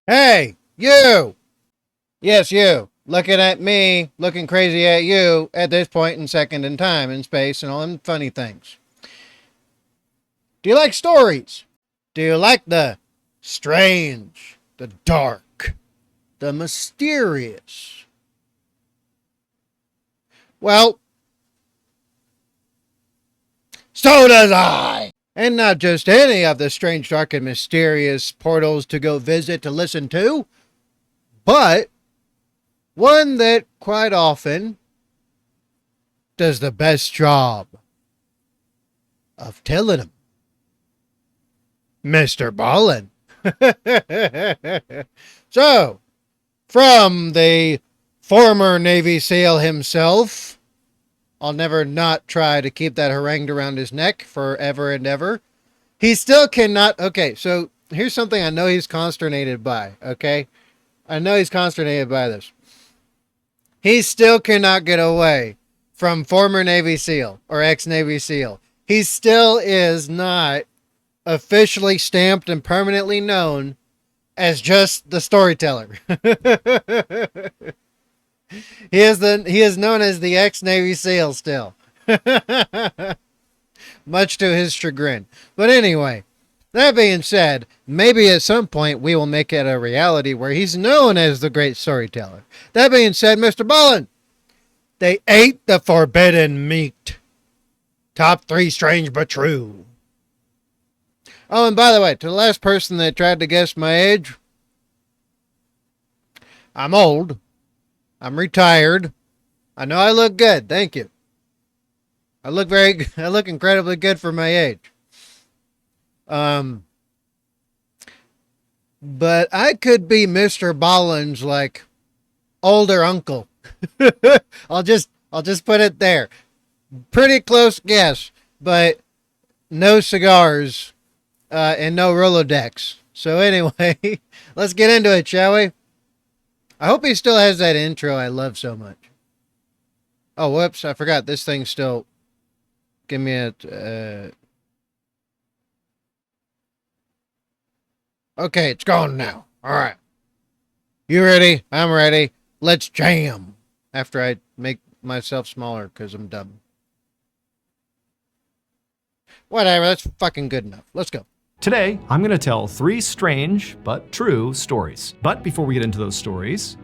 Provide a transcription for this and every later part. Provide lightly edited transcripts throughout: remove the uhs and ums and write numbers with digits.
Hey, you! Yes, you. Looking at me, looking crazy at you at this point in second in time and space and all them funny things. Do you like stories? Do you like the strange, the dark, the mysterious? Well, so does I! And not just any of the strange, dark, and mysterious portals to go visit to listen to, but one that quite often does the best job of telling them. MrBallin. So, from the former Navy SEAL himself, I'll never not try to keep that harangued around his neck forever and ever. He still cannot. Okay, so here's something I know he's consternated by, okay? I know he's consternated by this. He still cannot get away from former Navy SEAL or ex-Navy SEAL. He still is not officially stamped and permanently known as just the storyteller. He is known as the ex-Navy SEAL still. Much to his chagrin. But anyway, that being said, maybe at some point we will make it a reality where he's known as the great storyteller. That being said, MrBallen, they ate the forbidden meat. Top 3 strange but true. Oh, and by the way, to the last person that tried to guess my age, I'm old. I'm retired. I know I look good. Thank you. I look incredibly good for my age. But I could be MrBallen's like older uncle. I'll just put it there. Pretty close guess, but no cigars and no Rolodex. So anyway, let's get into it, shall we? I hope he still has that intro I love so much. Oh, whoops, I forgot. This thing's still... Give me a... Okay, it's gone now. Alright. You ready? I'm ready. Let's jam. After I make myself smaller because I'm dumb. Whatever, that's fucking good enough. Let's go. Today, I'm going to tell 3 strange but true stories. But before we get into those stories,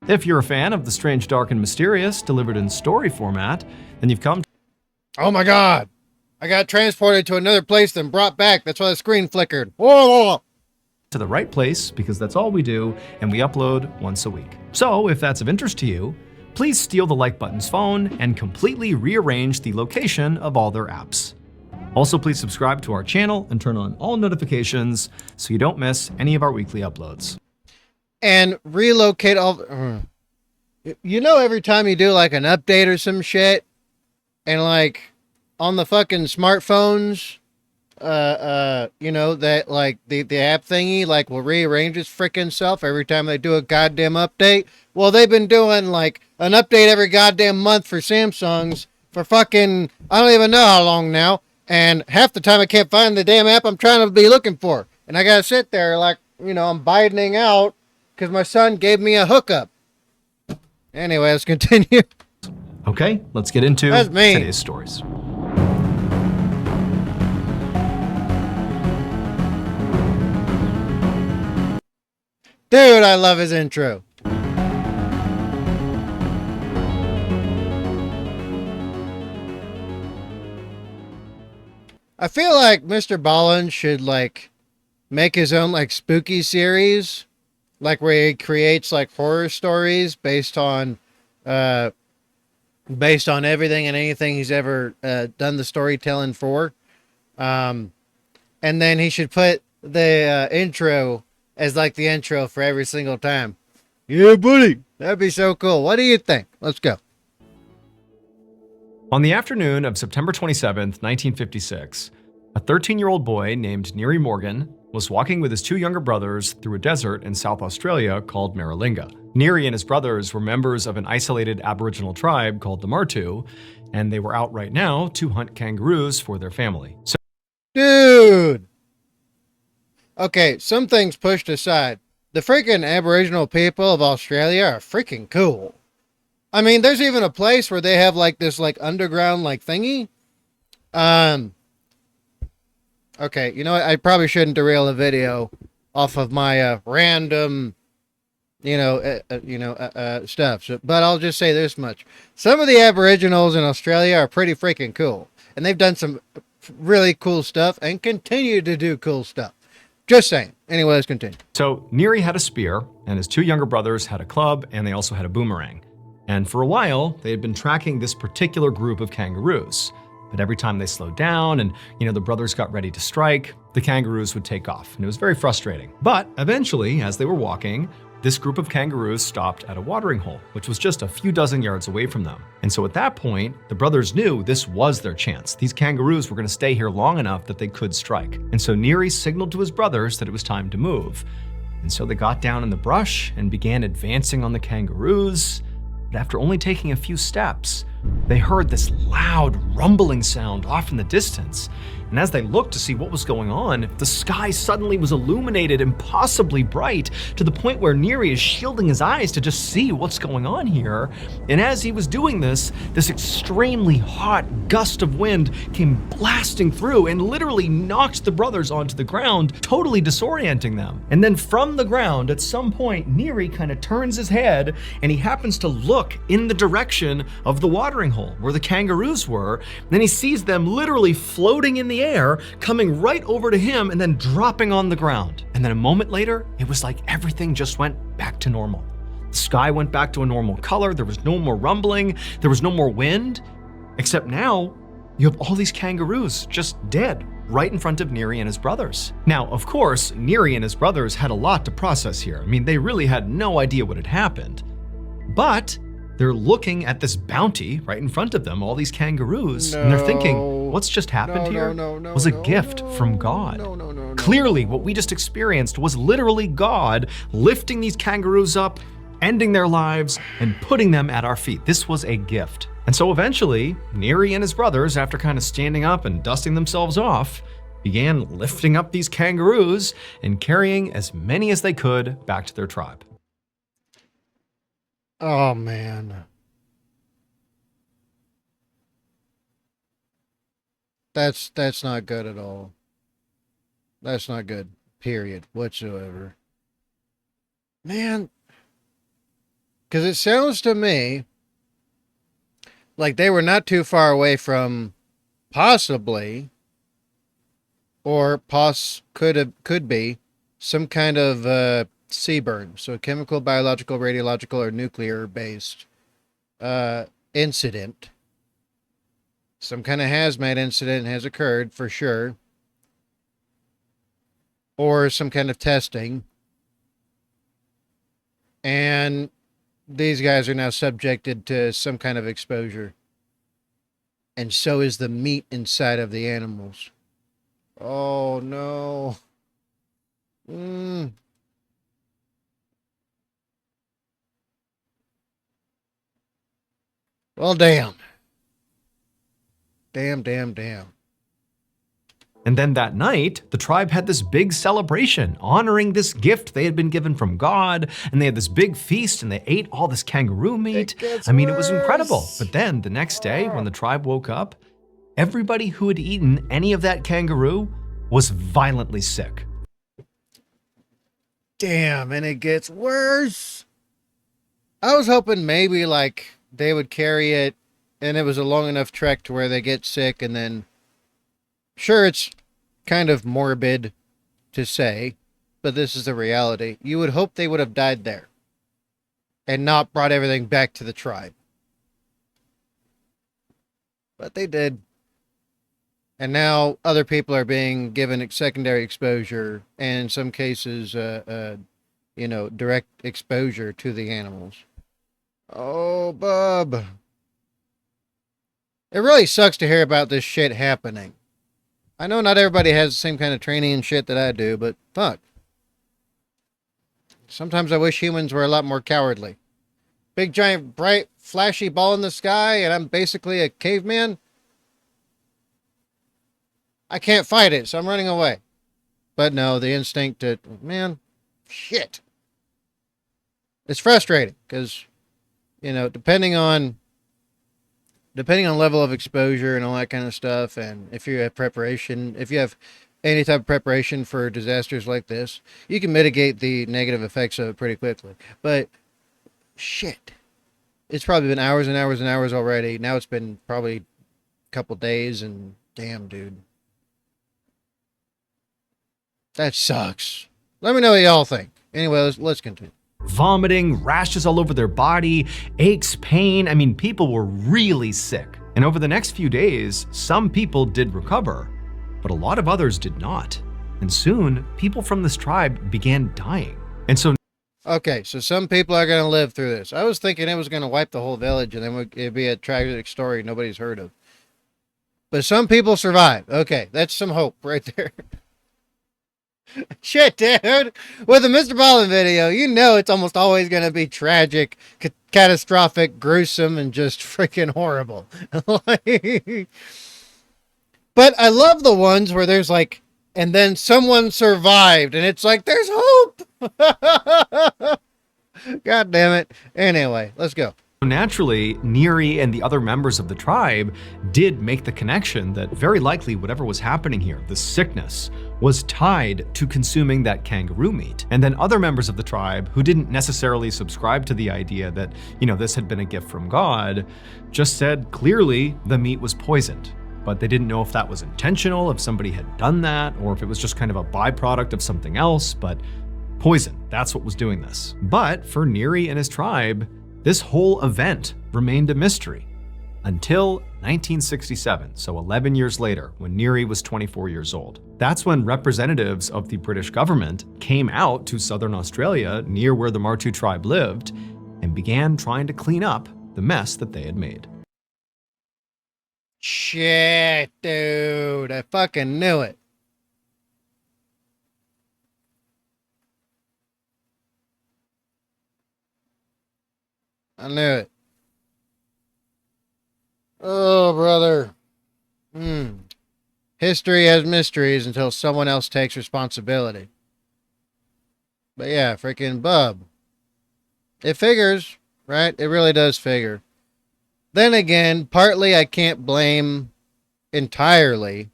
if you're a fan of the strange, dark, and mysterious delivered in story format, then you've come to... Oh my god! I got transported to another place then brought back. That's why the screen flickered. Whoa! To the right place, because that's all we do, and we upload once a week. So, if that's of interest to you, please steal the like button's phone and completely rearrange the location of all their apps. Also, please subscribe to our channel and turn on all notifications so you don't miss any of our weekly uploads. And relocate all... You know, every time you do like an update or some shit, and like on the fucking smartphones, you know, that like the app thingy like will rearrange its freaking self every time they do a goddamn update. Well, they've been doing like an update every goddamn month for Samsungs for fucking, I don't even know how long now. And half the time I can't find the damn app I'm trying to be looking for. And I gotta sit there like, you know, I'm bidening out because my son gave me a hookup. Anyway, let's continue. Okay, let's get into today's stories. Dude, I love his intro. I feel like MrBallen should like make his own like spooky series, like where he creates like horror stories based on everything and anything he's ever done the storytelling for. And then he should put the intro as like the intro for every single time. Yeah, buddy. That'd be so cool. What do you think? Let's go. On the afternoon of September 27th, 1956, a 13-year-old boy named Neary Morgan was walking with his 2 younger brothers through a desert in South Australia called Maralinga. Neary and his brothers were members of an isolated Aboriginal tribe called the Martu, and they were out right now to hunt kangaroos for their family. Dude! Okay, some things pushed aside. the freaking Aboriginal people of Australia are freaking cool. I mean, there's even a place where they have like this like underground like thingy. Okay, you know what? I probably shouldn't derail a video off of my random, stuff. So, but I'll just say this much: some of the Aboriginals in Australia are pretty freaking cool, and they've done some really cool stuff and continue to do cool stuff. Just saying. Anyway, let's continue. So Neary had a spear, and his two younger brothers had a club, and they also had a boomerang. And for a while, they had been tracking this particular group of kangaroos. But every time they slowed down and, the brothers got ready to strike, the kangaroos would take off. And it was very frustrating. But eventually, as they were walking, this group of kangaroos stopped at a watering hole, which was just a few dozen yards away from them. And so at that point, the brothers knew this was their chance. These kangaroos were going to stay here long enough that they could strike. And so Neary signaled to his brothers that it was time to move. And so they got down in the brush and began advancing on the kangaroos. But after only taking a few steps, they heard this loud rumbling sound off in the distance. And as they looked to see what was going on, the sky suddenly was illuminated impossibly bright to the point where Neary is shielding his eyes to just see what's going on here. And as he was doing this extremely hot gust of wind came blasting through and literally knocked the brothers onto the ground, totally disorienting them. And then from the ground, at some point, Neary kind of turns his head and he happens to look in the direction of the watering hole where the kangaroos were. And then he sees them literally floating in the air, coming right over to him and then dropping on the ground. And then a moment later, it was like everything just went back to normal. The sky went back to a normal color. There was no more rumbling. There was no more wind. Except now, you have all these kangaroos just dead right in front of Neary and his brothers. Now, of course, Neary and his brothers had a lot to process here. I mean, they really had no idea what had happened. But they're looking at this bounty right in front of them, all these kangaroos, and they're thinking, what's just happened here was a gift from God. Clearly, what we just experienced was literally God lifting these kangaroos up, ending their lives, and putting them at our feet. This was a gift. And so eventually, Neary and his brothers, after kind of standing up and dusting themselves off, began lifting up these kangaroos and carrying as many as they could back to their tribe. Oh, man. That's not good at all. That's not good, period, whatsoever. Man, because it sounds to me like they were not too far away from possibly, or could be, some kind of sea burn, so chemical, biological, radiological, or nuclear-based incident. Some kind of hazmat incident has occurred for sure, or some kind of testing, and these guys are now subjected to some kind of exposure, and so is the meat inside of the animals. Oh no. Well, damn. Damn. And then that night, the tribe had this big celebration honoring this gift they had been given from God, and they had this big feast and they ate all this kangaroo meat. I mean, it was incredible. But then the next day, when the tribe woke up, everybody who had eaten any of that kangaroo was violently sick. Damn, and it gets worse. I was hoping maybe like they would carry it and it was a long enough trek to where they get sick, and then sure, it's kind of morbid to say, but this is the reality. You would hope they would have died there and not brought everything back to the tribe. But they did. And now other people are being given secondary exposure, and in some cases, direct exposure to the animals. Oh, bub. It really sucks to hear about this shit happening. I know not everybody has the same kind of training and shit that I do, but fuck. Sometimes I wish humans were a lot more cowardly. Big, giant, bright, flashy ball in the sky, and I'm basically a caveman. I can't fight it, so I'm running away. But no, the instinct to, man, shit. It's frustrating because, depending on level of exposure and all that kind of stuff, and if you have any type of preparation for disasters like this, you can mitigate the negative effects of it pretty quickly. But shit, it's probably been hours and hours and hours already. Now it's been probably a couple days, and damn, dude, that sucks. Let me know what y'all think. Anyway, let's continue. Vomiting, rashes all over their body, aches, pain. I mean, people were really sick. And over the next few days, some people did recover, but a lot of others did not. And soon, people from this tribe began dying. And so Okay, so some people are going to live through this. I was thinking it was going to wipe the whole village and then it'd be a tragic story nobody's heard of. But some people survive. Okay, that's some hope right there. Shit, dude. With a MrBallin video, you know it's almost always going to be tragic, catastrophic, gruesome, and just freaking horrible. But I love the ones where there's like, and then someone survived, and it's like, there's hope. God damn it. Anyway, let's go. naturally, Neri and the other members of the tribe did make the connection that very likely whatever was happening here, the sickness, was tied to consuming that kangaroo meat. And then other members of the tribe who didn't necessarily subscribe to the idea that, this had been a gift from God, just said clearly the meat was poisoned. But they didn't know if that was intentional, if somebody had done that, or if it was just kind of a byproduct of something else. But poison, that's what was doing this. But for Neri and his tribe, this whole event remained a mystery until 1967, so 11 years later, when Neri was 24 years old. That's when representatives of the British government came out to southern Australia, near where the Martu tribe lived, and began trying to clean up the mess that they had made. Shit, dude. I fucking knew it. I knew it. Oh, brother. History has mysteries until someone else takes responsibility. But yeah, freaking bub. It figures, right? It really does figure. Then again, partly I can't blame entirely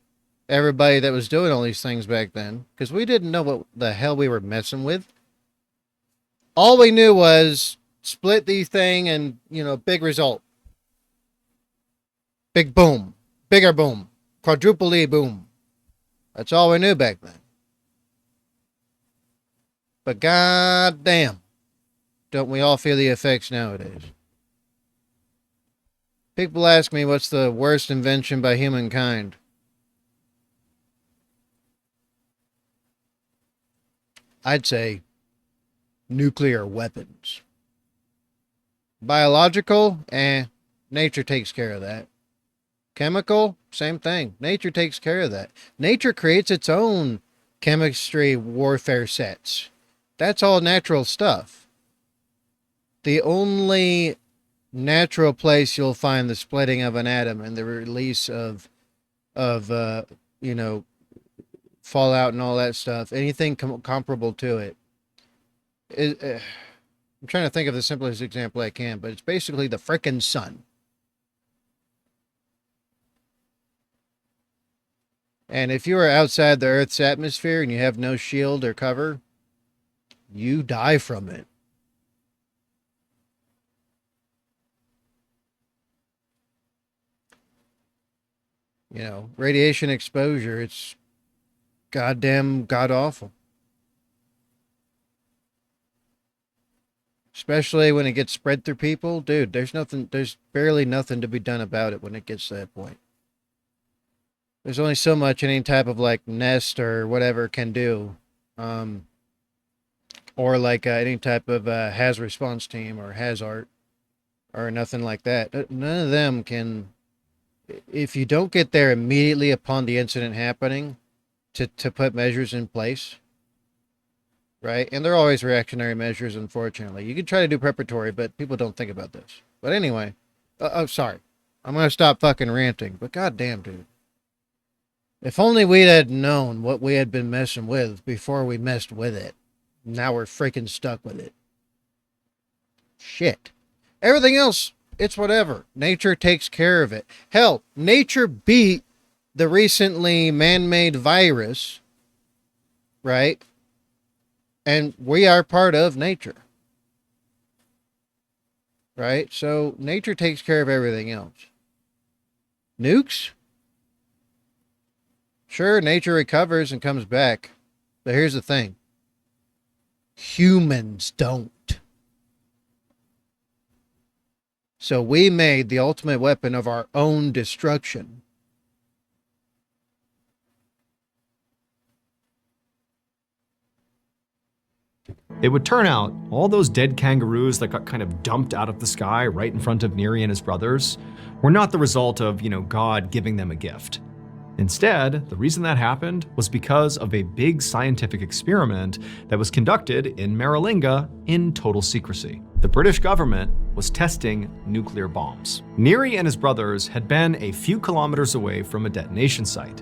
everybody that was doing all these things back then, because we didn't know what the hell we were messing with. All we knew was split the thing and, big result. Big boom. Bigger boom. Quadruple E boom. That's all we knew back then. But goddamn, don't we all feel the effects nowadays? People ask me what's the worst invention by humankind. I'd say nuclear weapons. Biological, nature takes care of that. Chemical, same thing. Nature takes care of that. Nature creates its own chemistry warfare sets. That's all natural stuff. The only natural place you'll find the splitting of an atom and the release of fallout and all that stuff, anything comparable to it, I'm trying to think of the simplest example I can, but it's basically the frickin' sun. And if you are outside the Earth's atmosphere and you have no shield or cover, you die from it. Radiation exposure, it's goddamn god-awful. Especially when it gets spread through people. Dude, there's barely nothing to be done about it when it gets to that point. There's only so much any type of nest or whatever can do. Or any type of hazard response team or hazard or nothing like that. None of them can, if you don't get there immediately upon the incident happening to put measures in place, right? And they're always reactionary measures, unfortunately. You can try to do preparatory, but people don't think about this. But anyway, sorry. I'm going to stop fucking ranting, but goddamn, dude. If only we had known what we had been messing with before we messed with it. Now we're freaking stuck with it. Shit. Everything else, it's whatever. Nature takes care of it. Hell, nature beat the recently man-made virus, right? And we are part of nature. Right? So nature takes care of everything else. Nukes? Sure, nature recovers and comes back. But here's the thing. Humans don't. So we made the ultimate weapon of our own destruction. It would turn out all those dead kangaroos that got kind of dumped out of the sky right in front of Neri and his brothers were not the result of, God giving them a gift. Instead, the reason that happened was because of a big scientific experiment that was conducted in Maralinga in total secrecy. The British government was testing nuclear bombs. Neri and his brothers had been a few kilometers away from a detonation site.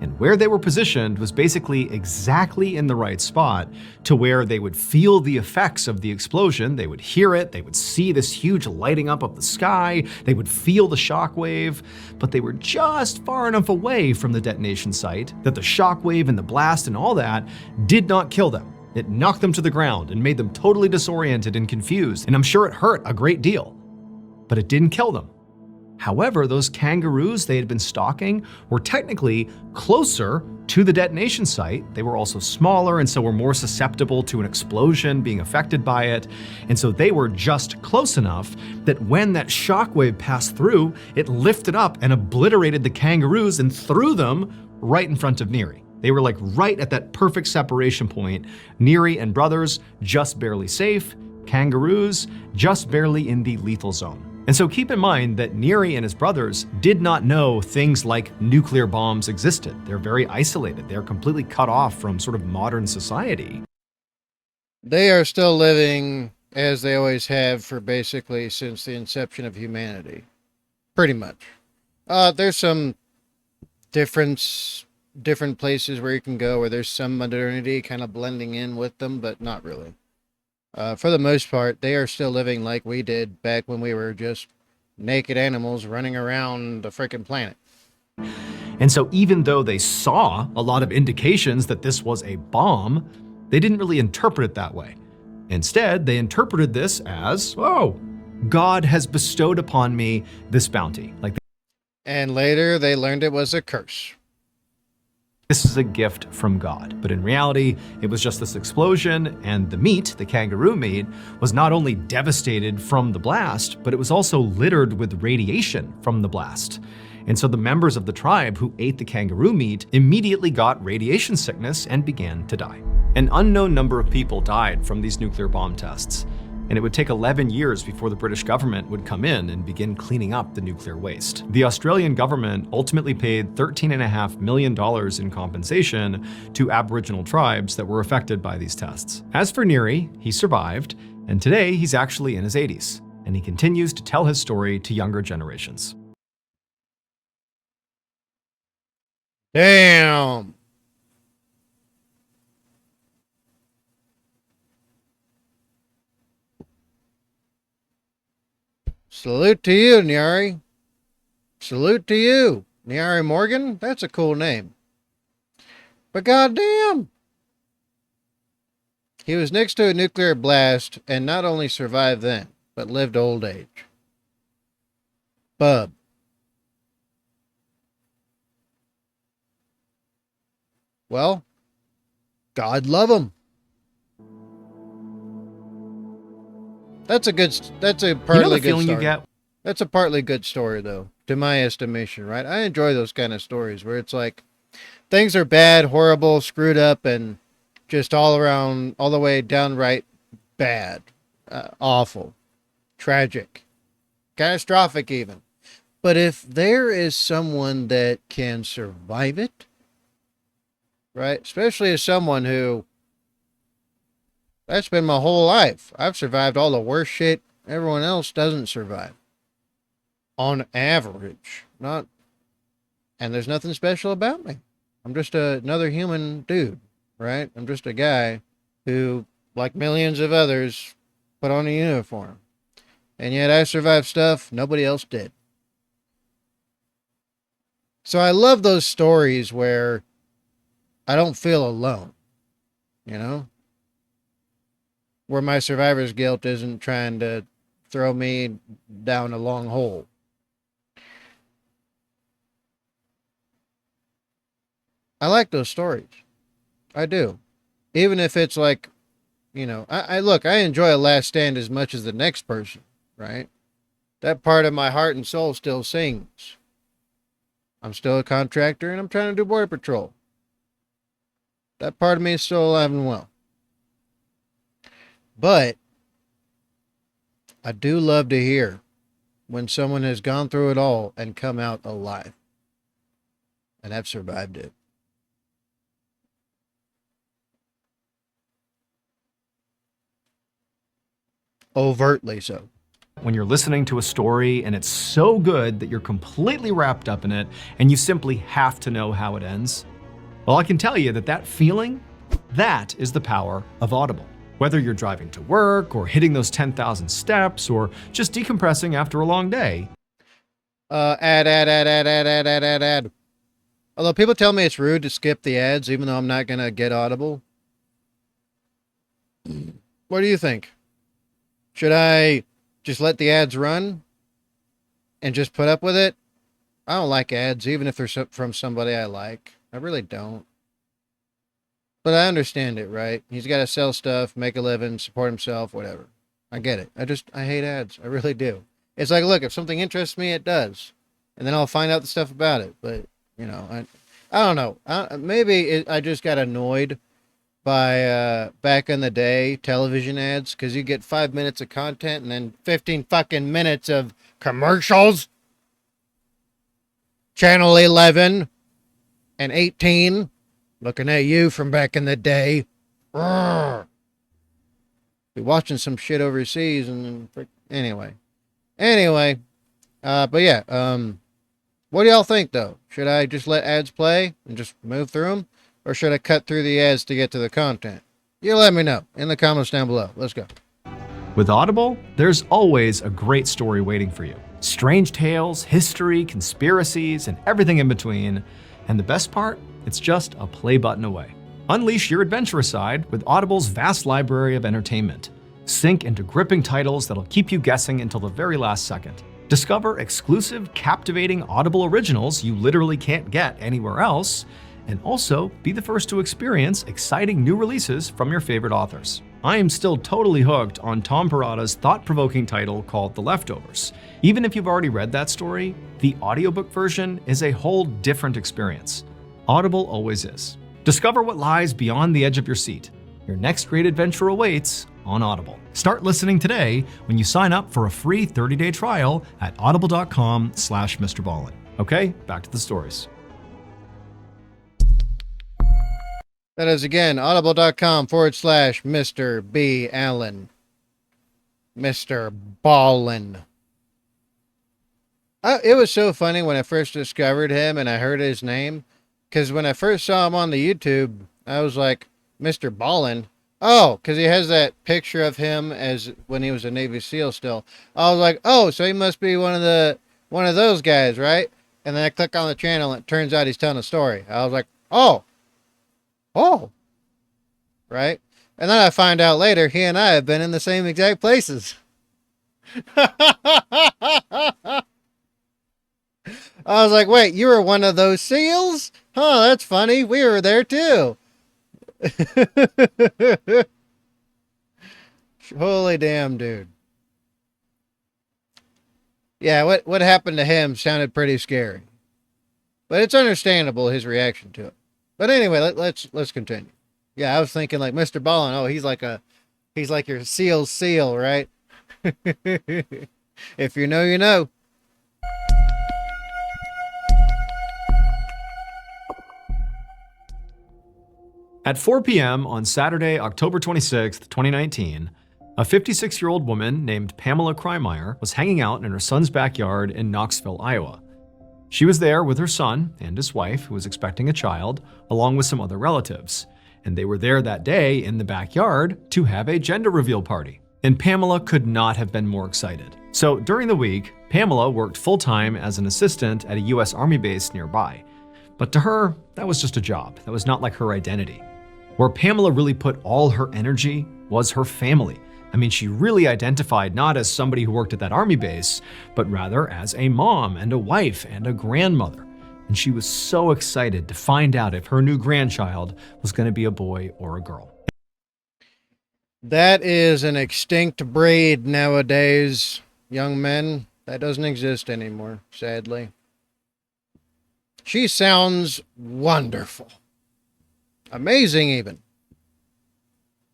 And where they were positioned was basically exactly in the right spot to where they would feel the effects of the explosion, they would hear it, they would see this huge lighting up of the sky, they would feel the shockwave, but they were just far enough away from the detonation site that the shockwave and the blast and all that did not kill them. It knocked them to the ground and made them totally disoriented and confused, and I'm sure it hurt a great deal, but it didn't kill them. However, those kangaroos they had been stalking were technically closer to the detonation site. They were also smaller and so were more susceptible to an explosion being affected by it. And so they were just close enough that when that shockwave passed through, it lifted up and obliterated the kangaroos and threw them right in front of Neri. They were like right at that perfect separation point. Neri and brothers just barely safe, kangaroos just barely in the lethal zone. And so keep in mind that Neri and his brothers did not know things like nuclear bombs existed. They're very isolated. They're completely cut off from sort of modern society. They are still living as they always have for basically since the inception of humanity. Pretty much. There's some different places where you can go where there's some modernity kind of blending in with them, but not really. For the most part, they are still living like we did back when we were just naked animals running around the frickin' planet. And so even though they saw a lot of indications that this was a bomb, they didn't really interpret it that way. Instead, they interpreted this as, oh, God has bestowed upon me this bounty. And later, they learned it was a curse. This is a gift from God. But in reality, it was just this explosion, and the meat, the kangaroo meat, was not only devastated from the blast, but it was also littered with radiation from the blast. And so the members of the tribe who ate the kangaroo meat immediately got radiation sickness and began to die. An unknown number of people died from these nuclear bomb tests, and it would take 11 years before the British government would come in and begin cleaning up the nuclear waste. The Australian government ultimately paid $13.5 million in compensation to Aboriginal tribes that were affected by these tests. As for Neri, he survived, and today he's actually in his 80s, and he continues to tell his story to younger generations. Damn. Salute to you, Nyari. Salute to you, Nyari Morgan. That's a cool name. But goddamn, he was next to a nuclear blast and not only survived then, but lived old age. Bub. Well, God love him. That's a partly good story. That's a partly good story, though, to my estimation, right? I enjoy those kind of stories where it's like things are bad, horrible, screwed up, and just all around, all the way downright bad, awful, tragic, catastrophic even. But if there is someone that can survive it, right? Especially as someone who, that's been my whole life. I've survived all the worst shit everyone else doesn't survive. On average. And there's nothing special about me. I'm just another human dude, right? I'm just a guy who, like millions of others, put on a uniform. And yet I survived stuff nobody else did. So I love those stories where I don't feel alone, you know? Where my survivor's guilt isn't trying to throw me down a long hole. I like those stories. I do. Even if it's like, I look, I enjoy a last stand as much as the next person, right? That part of my heart and soul still sings. I'm still a contractor and I'm trying to do border patrol. That part of me is still alive and well. But I do love to hear when someone has gone through it all and come out alive and have survived it. Overtly so. When you're listening to a story and it's so good that you're completely wrapped up in it and you simply have to know how it ends? Well, I can tell you that feeling, that is the power of Audible. Whether you're driving to work or hitting those 10,000 steps or just decompressing after a long day. Ad. Although people tell me it's rude to skip the ads, even though I'm not going to get Audible. What do you think? Should I just let the ads run and just put up with it? I don't like ads, even if they're from somebody I like. I really don't. But I understand it, right? He's got to sell stuff, make a living, support himself, whatever. I get it. I hate ads. I really do. It's like, look, if something interests me, it does. And then I'll find out the stuff about it. But, I don't know. I just got annoyed by back in the day television ads, because you get 5 minutes of content and then 15 fucking minutes of commercials. Channel 11 and 18 looking at you from back in the day. Be watching some shit overseas and anyway. But yeah, what do y'all think though? Should I just let ads play and just move through them? Or should I cut through the ads to get to the content? You let me know in the comments down below. Let's go. With Audible, there's always a great story waiting for you. Strange tales, history, conspiracies, and everything in between. And the best part? It's just a play button away. Unleash your adventurous side with Audible's vast library of entertainment. Sink into gripping titles that'll keep you guessing until the very last second. Discover exclusive, captivating Audible originals you literally can't get anywhere else. And also be the first to experience exciting new releases from your favorite authors. I am still totally hooked on Tom Perrotta's thought-provoking title called The Leftovers. Even if you've already read that story, the audiobook version is a whole different experience. Audible always is. Discover what lies beyond the edge of your seat. Your next great adventure awaits on Audible. Start listening today when you sign up for a free 30-day trial at audible.com/MrBallen. Okay, back to the stories. That is again audible.com/MrBallen. MrBallin. It was so funny when I first discovered him and I heard his name. Because when I first saw him on the YouTube, I was like, MrBallin. Oh, because he has that picture of him as when he was a Navy SEAL still. I was like, oh, so he must be one of those guys, right? And then I click on the channel and it turns out he's telling a story. I was like, oh, right? And then I find out later he and I have been in the same exact places. I was like, wait, you were one of those SEALs? Huh, that's funny. We were there too. Holy damn, dude. Yeah, what happened to him sounded pretty scary. But it's understandable, his reaction to it. But anyway, let's continue. Yeah, I was thinking like MrBallen. Oh, he's like your SEAL's SEAL, right? If you know, you know. At 4 p.m. on Saturday, October 26, 2019, a 56-year-old woman named Pamela Kreimeier was hanging out in her son's backyard in Knoxville, Iowa. She was there with her son and his wife, who was expecting a child, along with some other relatives. And they were there that day in the backyard to have a gender reveal party. And Pamela could not have been more excited. So during the week, Pamela worked full-time as an assistant at a US Army base nearby. But to her, that was just a job. That was not like her identity. Where Pamela really put all her energy was her family. I mean, she really identified not as somebody who worked at that army base, but rather as a mom and a wife and a grandmother. And she was so excited to find out if her new grandchild was going to be a boy or a girl. That is an extinct breed nowadays, young men. That doesn't exist anymore, sadly. She sounds wonderful. Amazing, even.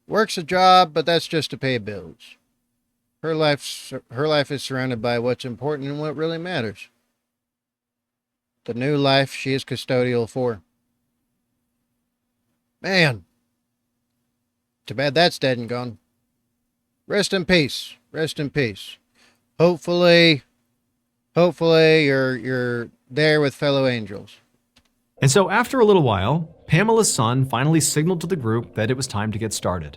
Works a job, but that's just to pay bills. Her life is surrounded by what's important and what really matters. The new life she is custodial for. Man. Too bad that's dead and gone. Rest in peace. Rest in peace. Hopefully you're there with fellow angels. And so after a little while, Pamela's son finally signaled to the group that it was time to get started.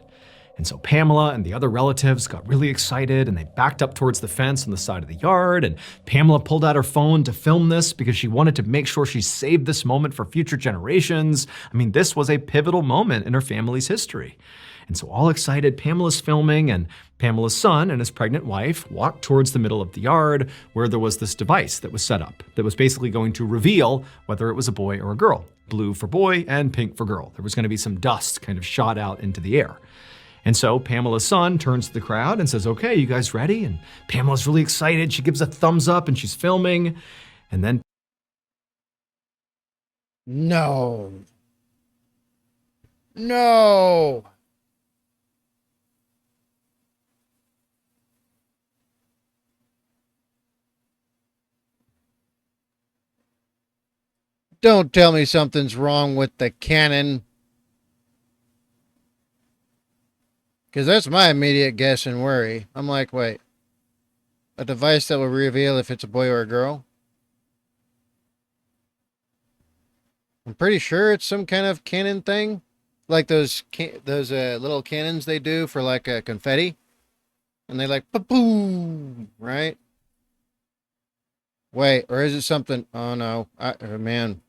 And so Pamela and the other relatives got really excited and they backed up towards the fence on the side of the yard. And Pamela pulled out her phone to film this because she wanted to make sure she saved this moment for future generations. I mean, this was a pivotal moment in her family's history. And so all excited, Pamela's filming, and Pamela's son and his pregnant wife walked towards the middle of the yard where there was this device that was set up that was basically going to reveal whether it was a boy or a girl. Blue for boy and pink for girl. There was going to be some dust kind of shot out into the air. And so Pamela's son turns to the crowd and says, "Okay, you guys ready?" And Pamela's really excited. She gives a thumbs up and she's filming. And then No. No. Don't tell me something's wrong with the cannon. Because that's my immediate guess and worry. I'm like, wait. A device that will reveal if it's a boy or a girl? I'm pretty sure it's some kind of cannon thing. Like those little cannons they do for like confetti. And they like, pa-boom, right? Wait, or is it something? Oh no, oh, man.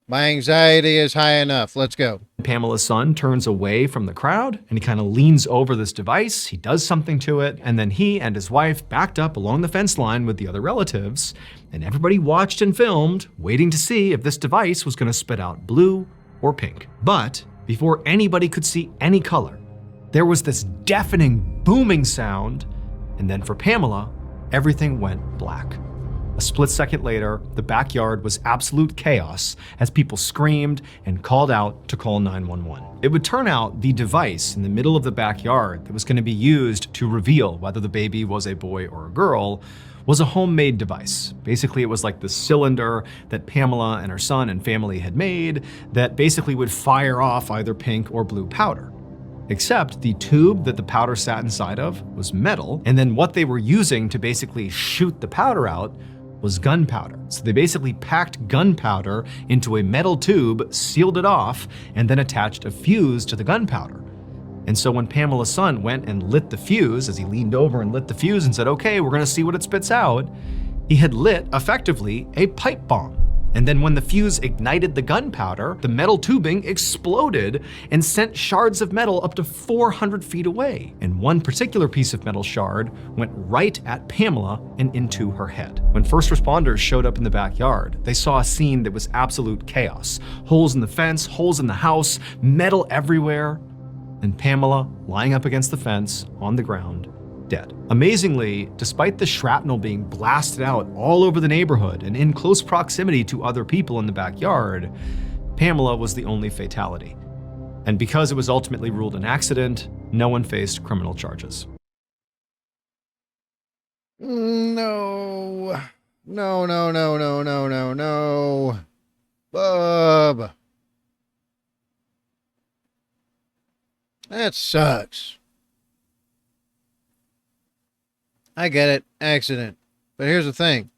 My anxiety is high enough. Let's go. Pamela's son turns away from the crowd and he kind of leans over this device. He does something to it. And then he and his wife backed up along the fence line with the other relatives. And everybody watched and filmed, waiting to see if this device was going to spit out blue or pink. But before anybody could see any color, there was this deafening booming sound. And then for Pamela, everything went black. A split second later, the backyard was absolute chaos as people screamed and called out to call 911. It would turn out the device in the middle of the backyard that was going to be used to reveal whether the baby was a boy or a girl was a homemade device. Basically, it was like the cylinder that Pamela and her son and family had made that basically would fire off either pink or blue powder. Except the tube that the powder sat inside of was metal, and then what they were using to basically shoot the powder out was gunpowder. So they basically packed gunpowder into a metal tube, sealed it off, and then attached a fuse to the gunpowder. And so when Pamela's son went and lit the fuse, as he leaned over and lit the fuse and said, "Okay, we're gonna see what it spits out," he had lit, effectively, a pipe bomb. And then when the fuse ignited the gunpowder, the metal tubing exploded and sent shards of metal up to 400 feet away. And one particular piece of metal shard went right at Pamela and into her head. When first responders showed up in the backyard, they saw a scene that was absolute chaos. Holes in the fence, holes in the house, metal everywhere, and Pamela lying up against the fence on the ground, dead. Amazingly, despite the shrapnel being blasted out all over the neighborhood and in close proximity to other people in the backyard, Pamela was the only fatality. And because it was ultimately ruled an accident, no one faced criminal charges. No. No, no, no, no, no, no, no. Bub. That sucks. I get it. Accident. But here's the thing.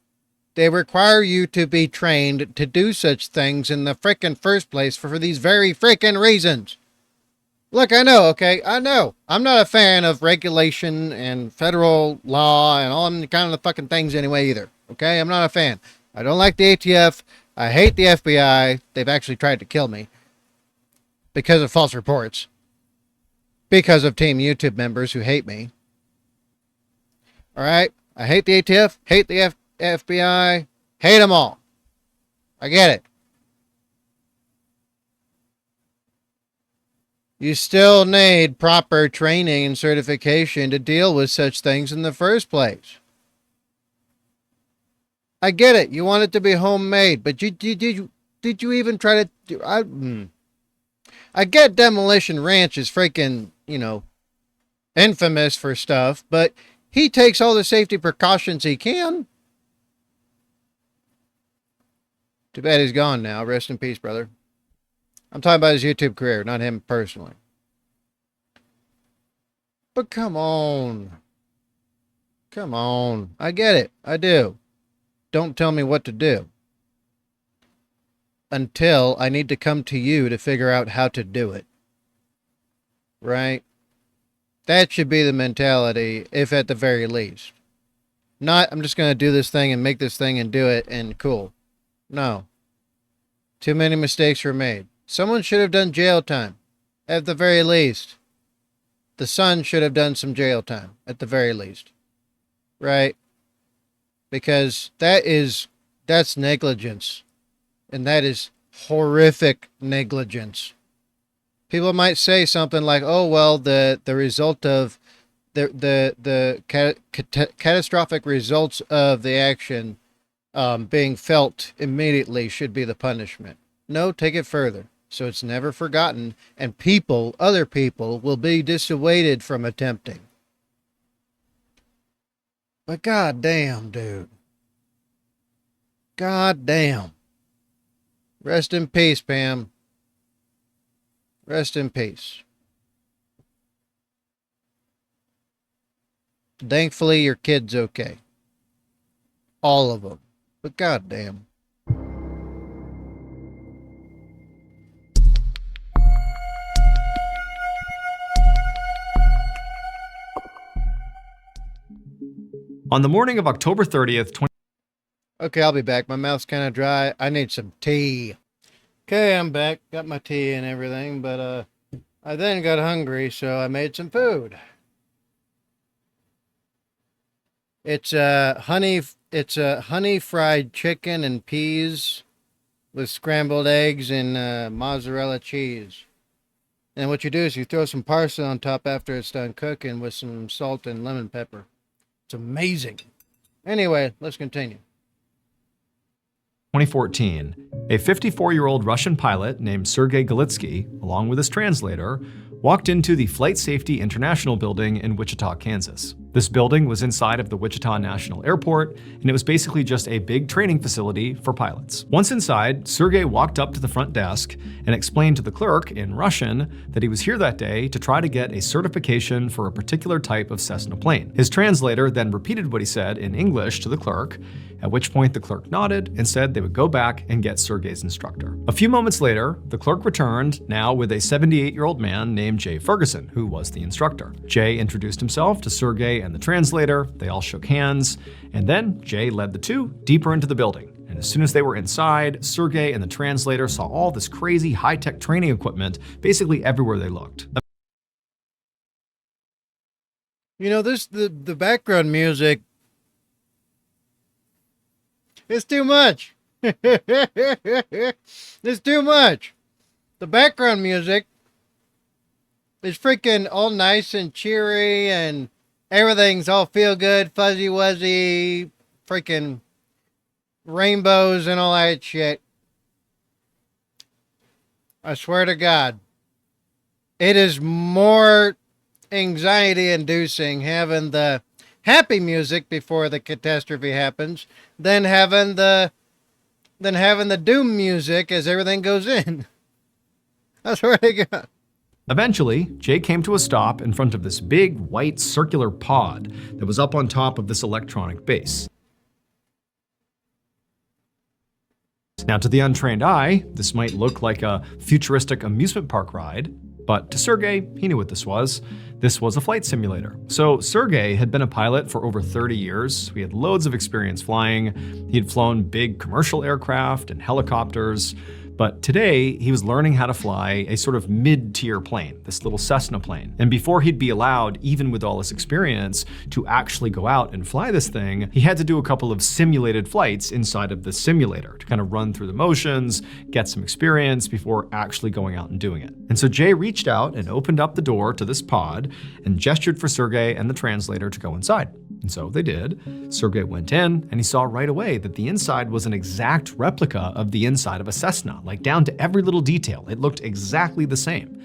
They require you to be trained to do such things in the frickin' first place for these very frickin' reasons. Look, I know, okay? I know. I'm not a fan of regulation and federal law and all them kind of the fucking things anyway either. Okay? I'm not a fan. I don't like the ATF. I hate the FBI. They've actually tried to kill me because of false reports. Because of Team YouTube members who hate me. Alright? I hate the ATF, hate the FBI, hate them all. I get it. You still need proper training and certification to deal with such things in the first place. I get it. You want it to be homemade, but did you even try to do? I get Demolition Ranch is freaking, infamous for stuff, but he takes all the safety precautions he can. Too bad he's gone now. Rest in peace, brother. I'm talking about his YouTube career, not him personally. But come on. Come on. I get it. I do. Don't tell me what to do. Until I need to come to you to figure out how to do it. Right? That should be the mentality, if at the very least. Not, I'm just going to do this thing and make this thing and do it and cool. No. Too many mistakes were made. Someone should have done jail time, at the very least. The son should have done some jail time, at the very least. Right? Because that's negligence. And that is horrific negligence. People might say something like, oh, well, the result of the catastrophic results of the action being felt immediately should be the punishment. No, take it further. So it's never forgotten, and other people, will be dissuaded from attempting. But goddamn, dude. Goddamn. Rest in peace, Pam. Rest in peace. Thankfully, your kid's okay. All of them. But goddamn. On the morning of October 30th, Okay, I'll be back. My mouth's kind of dry. I need some tea. Okay, I'm back. Got my tea and everything, but I then got hungry, so I made some food. It's honey fried chicken and peas with scrambled eggs and mozzarella cheese. And what you do is you throw some parsley on top after it's done cooking with some salt and lemon pepper. It's amazing. Anyway, let's continue. 2014, a 54-year-old Russian pilot named Sergei Galitsky, along with his translator, walked into the Flight Safety International building in Wichita, Kansas. This building was inside of the Wichita National Airport, and it was basically just a big training facility for pilots. Once inside, Sergei walked up to the front desk and explained to the clerk in Russian that he was here that day to try to get a certification for a particular type of Cessna plane. His translator then repeated what he said in English to the clerk, at which point the clerk nodded and said they would go back and get Sergei's instructor. A few moments later, the clerk returned, now with a 78-year-old man named Jay Ferguson, who was the instructor. Jay introduced himself to Sergei and the translator, they all shook hands, and then Jay led the two deeper into the building. And as soon as they were inside, Sergei and the translator saw all this crazy high-tech training equipment basically everywhere they looked. You know, the background music, it's too much. It's too much. The background music is freaking all nice and cheery and everything's all feel good, fuzzy wuzzy, freaking rainbows and all that shit. I swear to God, it is more anxiety inducing having the happy music before the catastrophe happens than having the doom music as everything goes in. I swear to God. Eventually, Jay came to a stop in front of this big, white, circular pod that was up on top of this electronic base. Now, to the untrained eye, this might look like a futuristic amusement park ride, But to Sergey, he knew what this was. This was a flight simulator. So Sergey had been a pilot for over 30 years. He had loads of experience flying. He had flown big commercial aircraft and helicopters. But today, he was learning how to fly a sort of mid-tier plane, this little Cessna plane. And before he'd be allowed, even with all his experience, to actually go out and fly this thing, he had to do a couple of simulated flights inside of the simulator to kind of run through the motions, get some experience before actually going out and doing it. And so Jay reached out and opened up the door to this pod and gestured for Sergey and the translator to go inside. And so they did. Sergey went in, and he saw right away that the inside was an exact replica of the inside of a Cessna, like down to every little detail. It looked exactly the same.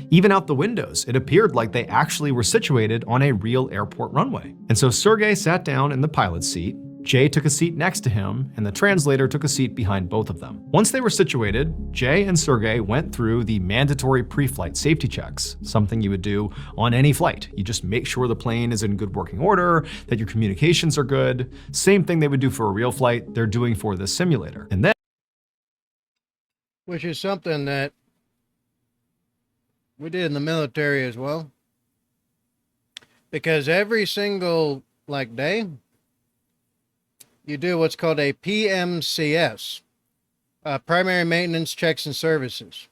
Even out the windows, it appeared like they actually were situated on a real airport runway. And so Sergey sat down in the pilot's seat, Jay took a seat next to him, and the translator took a seat behind both of them. Once they were situated, Jay and Sergey went through the mandatory pre-flight safety checks, something you would do on any flight. You just make sure the plane is in good working order, that your communications are good. Same thing they would do for a real flight, they're doing for this simulator. And then, which is something that we did in the military as well. Because every single day, you do what's called a PMCS, Primary Maintenance Checks and Services.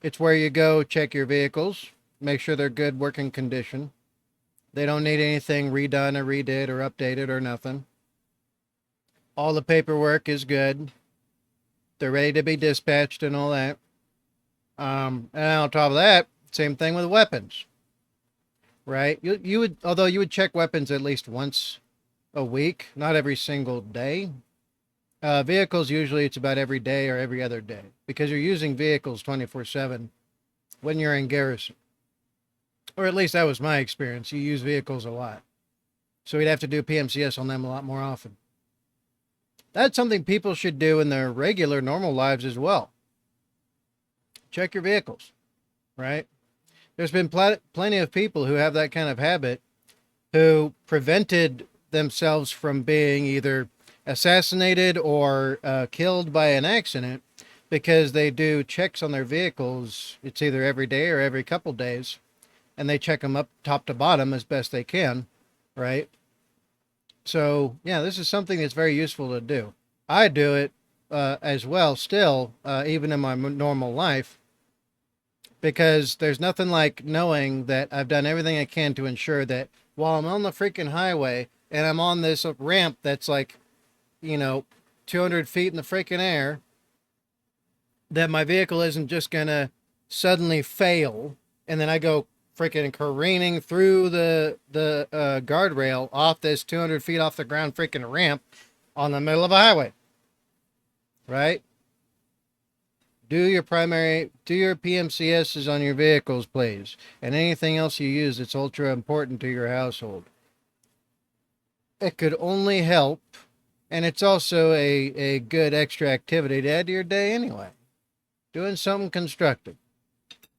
It's where you go check your vehicles, make sure they're good working condition. They don't need anything redone or redid or updated or nothing. All the paperwork is good. They're ready to be dispatched and all that. And on top of that, same thing with weapons, right? You would, although you would check weapons at least once a week, not every single day. Vehicles, usually it's about every day or every other day, because you're using vehicles 24/7 when you're in garrison. Or at least that was my experience. You use vehicles a lot. So we'd have to do PMCS on them a lot more often. That's something people should do in their regular, normal lives as well. Check your vehicles, right? There's been plenty of people who have that kind of habit who prevented themselves from being either assassinated or killed by an accident because they do checks on their vehicles. It's either every day or every couple days, and they check them up top to bottom as best they can, right? So yeah, this is something that's very useful to do. I do it as well still, even in my normal life, because there's nothing like knowing that I've done everything I can to ensure that while I'm on the freaking highway and I'm on this ramp that's 200 feet in the freaking air, that my vehicle isn't just gonna suddenly fail and then I go freaking careening through the guardrail off this 200 feet off the ground freaking ramp on the middle of a highway, right? Do your PMCSs on your vehicles, please, and anything else you use that's ultra important to your household. It could only help, and it's also a good extra activity to add to your day anyway. Doing something constructive.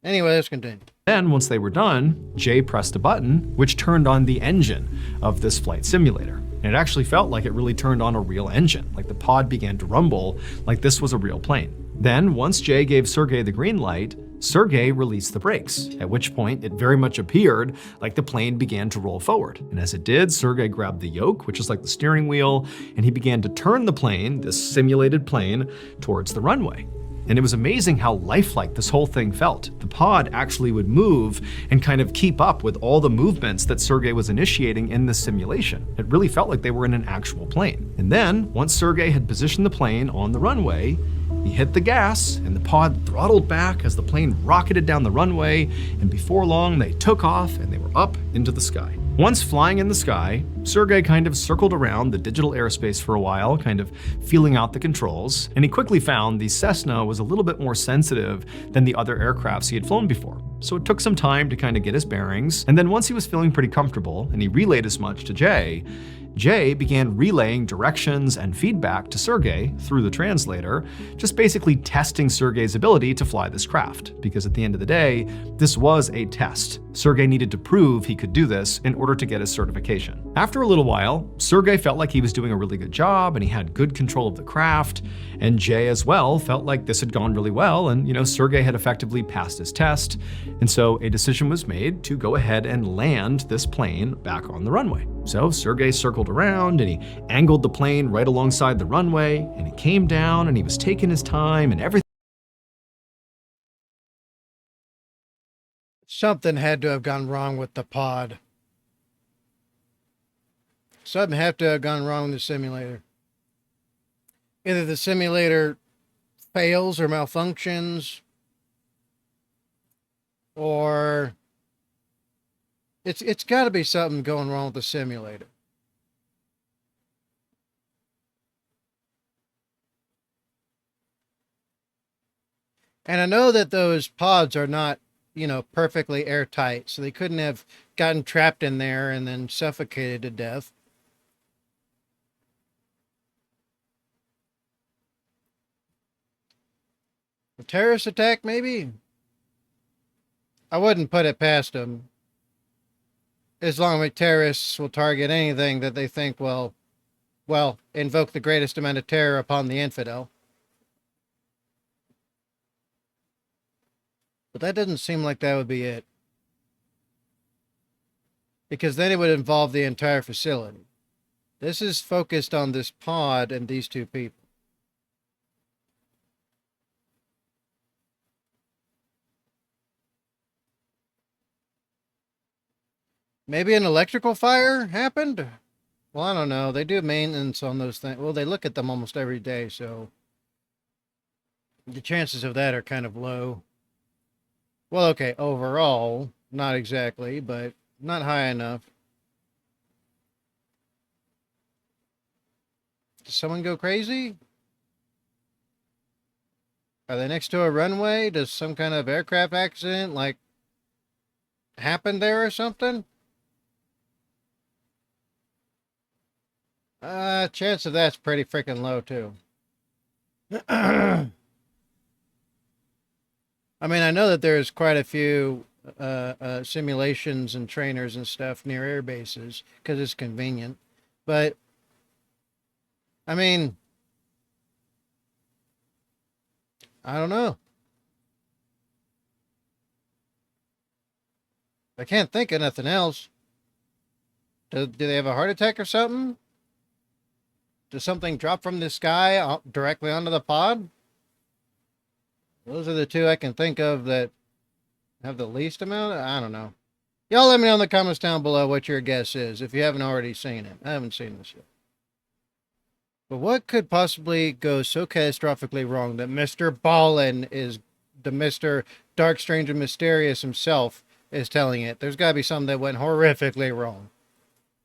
Anyway, let's continue. Then, once they were done, Jay pressed a button which turned on the engine of this flight simulator. And it actually felt like it really turned on a real engine, like the pod began to rumble, like this was a real plane. Then, once Jay gave Sergey the green light, Sergey released the brakes, at which point it very much appeared like the plane began to roll forward. And as it did, Sergey grabbed the yoke, which is like the steering wheel, and he began to turn the plane, this simulated plane, towards the runway. And it was amazing how lifelike this whole thing felt. The pod actually would move and kind of keep up with all the movements that Sergey was initiating in this simulation. It really felt like they were in an actual plane. And then, once Sergey had positioned the plane on the runway, he hit the gas and the pod throttled back as the plane rocketed down the runway, and before long they took off and they were up into the sky. Once flying in the sky, Sergey kind of circled around the digital airspace for a while, kind of feeling out the controls, and he quickly found the Cessna was a little bit more sensitive than the other aircrafts he had flown before. So it took some time to kind of get his bearings, and then once he was feeling pretty comfortable, and he relayed as much to Jay, Jay began relaying directions and feedback to Sergey through the translator, just basically testing Sergey's ability to fly this craft, because at the end of the day, this was a test. Sergey needed to prove he could do this in order to get his certification. After a little while, Sergey felt like he was doing a really good job and he had good control of the craft, and Jay as well felt like this had gone really well and, Sergey had effectively passed his test, and so a decision was made to go ahead and land this plane back on the runway. So Sergey circled around and he angled the plane right alongside the runway, and he came down and he was taking his time and everything. Something had to have gone wrong with the pod. Something had to have gone wrong with the simulator. Either the simulator fails or malfunctions, or it's got to be something going wrong with the simulator. And I know that those pods are not, perfectly airtight, so they couldn't have gotten trapped in there and then suffocated to death. A terrorist attack, maybe? I wouldn't put it past them. Islamic terrorists will target anything that they think will, invoke the greatest amount of terror upon the infidel. But that doesn't seem like that would be it. Because then it would involve the entire facility. This is focused on this pod and these two people. Maybe an electrical fire happened? Well, I don't know. They do maintenance on those things. Well, they look at them almost every day, so the chances of that are kind of low. Well, okay, overall, not exactly, but not high enough. Does someone go crazy? Are they next to a runway? Does some kind of aircraft accident, happen there or something? Chance of that's pretty freaking low, too. I mean, I know that there's quite a few simulations and trainers and stuff near air bases because it's convenient. But, I mean, I don't know. I can't think of nothing else. Do they have a heart attack or something? Does something drop from the sky directly onto the pod? Those are the two I can think of that have the least amount. I don't know. Y'all let me know in the comments down below what your guess is if you haven't already seen it. I haven't seen this yet. But what could possibly go so catastrophically wrong that MrBallin is the Mr. Dark, Strange, and Mysterious himself is telling it? There's got to be something that went horrifically wrong.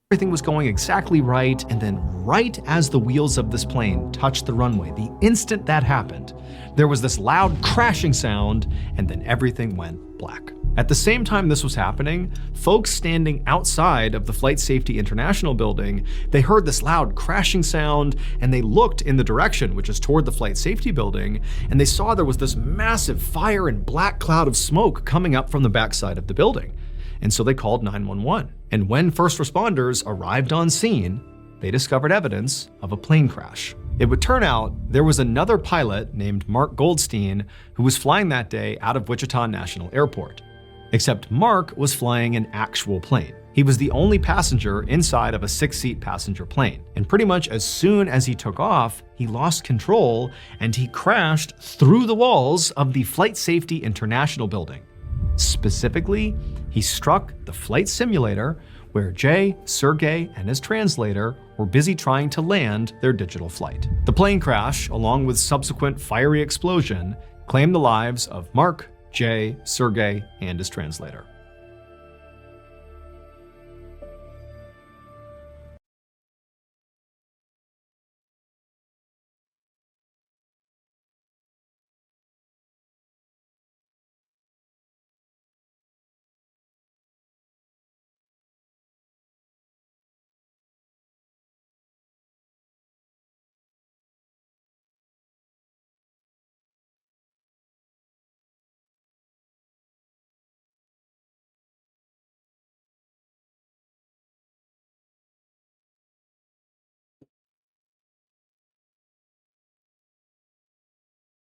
Everything was going exactly right, and then right as the wheels of this plane touched the runway, the instant that happened, there was this loud crashing sound, and then everything went black. At the same time this was happening, folks standing outside of the Flight Safety International building, they heard this loud crashing sound, and they looked in the direction, which is toward the Flight Safety building, and they saw there was this massive fire and black cloud of smoke coming up from the backside of the building. And so they called 911. And when first responders arrived on scene, they discovered evidence of a plane crash. It would turn out there was another pilot named Mark Goldstein who was flying that day out of Wichita National Airport. Except Mark was flying an actual plane. He was the only passenger inside of a 6-seat passenger plane. And pretty much as soon as he took off, he lost control and he crashed through the walls of the Flight Safety International building. Specifically, he struck the flight simulator where Jay, Sergey, and his translator were busy trying to land their digital flight. The plane crash, along with subsequent fiery explosion, claimed the lives of Mark, Jay, Sergey, and his translator.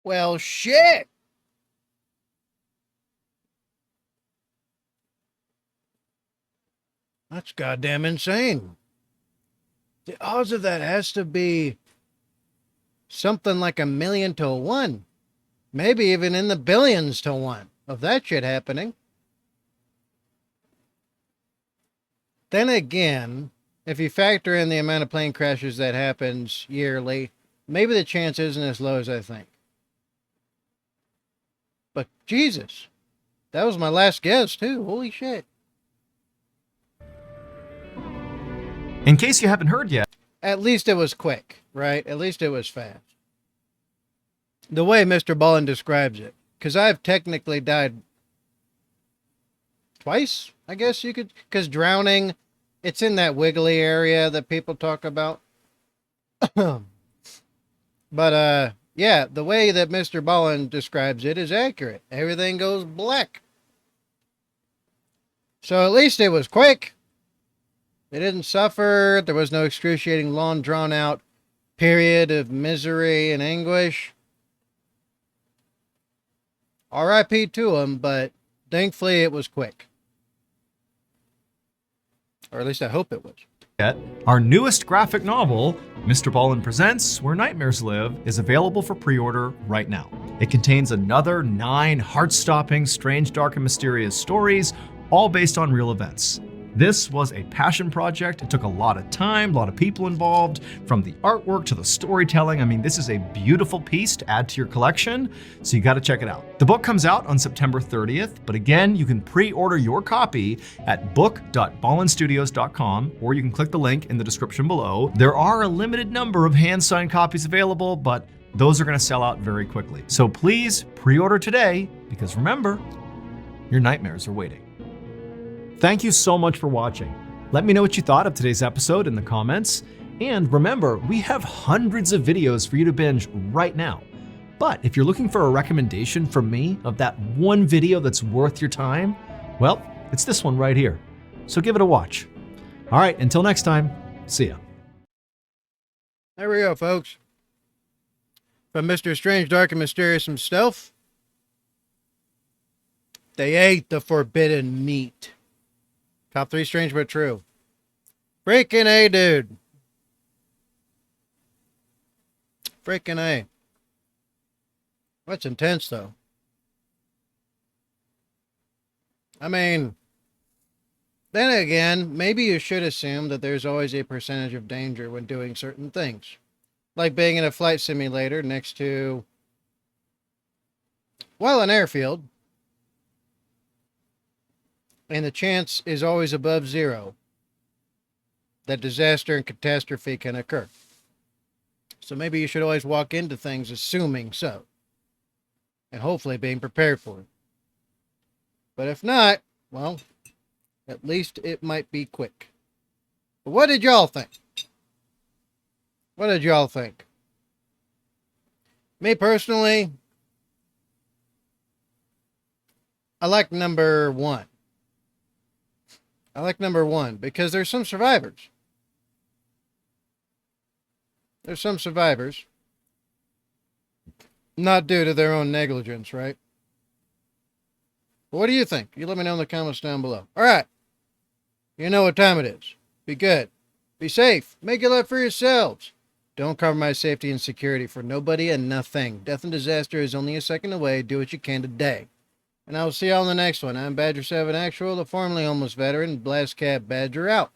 Well, shit. That's goddamn insane. The odds of that has to be something like 1,000,000 to 1. Maybe even in the billions to 1 of that shit happening. Then again, if you factor in the amount of plane crashes that happens yearly, maybe the chance isn't as low as I think. But Jesus, that was my last guess too. Holy shit. In case you haven't heard yet, At least it was quick, right? At least it was fast. The way MrBallin describes it. Because I've technically died twice, I guess you could. Because drowning, it's in that wiggly area that people talk about. But, yeah, the way that MrBallin describes it is accurate. Everything goes black. So at least it was quick. They didn't suffer. There was no excruciating, long, drawn-out period of misery and anguish. R.I.P. to them, but thankfully it was quick. Or at least I hope it was. our newest graphic novel, MrBallen Presents Where Nightmares Live, is available for pre-order right now. It contains another 9 heart-stopping, strange, dark, and mysterious stories, all based on real events. This was a passion project. It took a lot of time, a lot of people involved, from the artwork to the storytelling. I mean, this is a beautiful piece to add to your collection, so you gotta check it out. The book comes out on September 30th, but again, you can pre-order your copy at book.ballenstudios.com, or you can click the link in the description below. There are a limited number of hand-signed copies available, but those are gonna sell out very quickly. So please pre-order today, because remember, your nightmares are waiting. Thank you so much for watching. Let me know what you thought of today's episode in the comments. And remember, we have hundreds of videos for you to binge right now. But if you're looking for a recommendation from me of that one video that's worth your time, well, it's this one right here. So give it a watch. All right, until next time, see ya. There we go, folks. From Mr. Strange, Dark, and Mysterious himself, they ate the forbidden meat. Top 3 strange but true. Freaking A, dude. Freaking A. That's intense, though. I mean, then again, maybe you should assume that there's always a percentage of danger when doing certain things. Like being in a flight simulator next to, well, an airfield. And the chance is always above 0 that disaster and catastrophe can occur. So maybe you should always walk into things assuming so, and hopefully being prepared for it. But if not, well, at least it might be quick. But what did y'all think? What did y'all think? Me personally, I like number 1. I like number 1 because there's some survivors. There's some survivors. Not due to their own negligence, right? But what do you think? You let me know in the comments down below. All right. You know what time it is. Be good. Be safe. Make it life for yourselves. Don't compromise safety and security for nobody and nothing. Death and disaster is only a second away. Do what you can today. And I will see y'all in the next one. I'm Badger7 Actual, the formerly homeless veteran. Blast Cat Badger out.